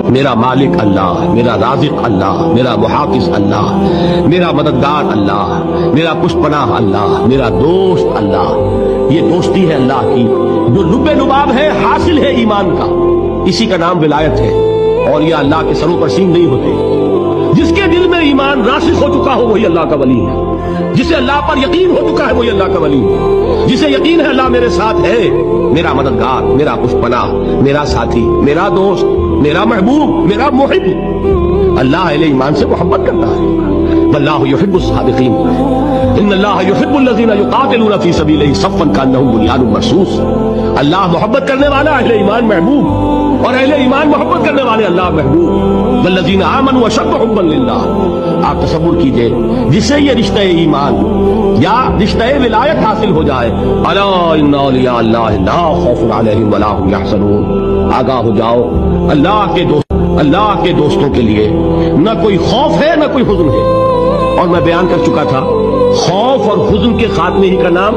میرا مالک اللہ، میرا رازق اللہ، میرا محافظ اللہ، میرا مددگار اللہ، میرا پشپناہ اللہ، میرا دوست اللہ۔ یہ دوستی ہے اللہ کی جو لب لباب ہے، حاصل ہے ایمان کا، اسی کا نام ولایت ہے۔ اور یہ اللہ کے سروں پر سین نہیں ہوتے۔ جس کے دل میں ایمان راسخ ہو چکا ہو وہی اللہ کا ولی ہے، جسے اللہ پر یقین ہو چکا ہے وہی اللہ کا ولی ہے، جسے یقین ہے اللہ میرے ساتھ ہے، میرا مددگار، میرا پشپناہ، میرا ساتھی، میرا دوست، میرا محبوب، میرا محب۔ اللہ اہل ایمان سے محبت کرتا ہے۔ واللہ یحب الصادقین، ان اللہ یحب الذین یقاتلون فی سبیلہ صفا کانہم بنیان مرصوص۔ اللہ محبت کرنے والا، اہل ایمان محبوب، اور اہل ایمان محبت کرنے والے اللہ محبوب۔ والذین آمنوا اشد حبا للہ۔ آپ تصور کیجئے جسے یہ رشتہ ایمان یا رشتہ ولایت حاصل ہو جائے، الا ان اولیاء اللہ لا خوف علیہم ولا هم یحزنون، آگاہ ہو جاؤ، اللہ کے دوستوں کے لیے نہ کوئی خوف ہے نہ کوئی حزن ہے۔ اور میں بیان کر چکا تھا، خوف اور حزن کے خاتمے ہی کا نام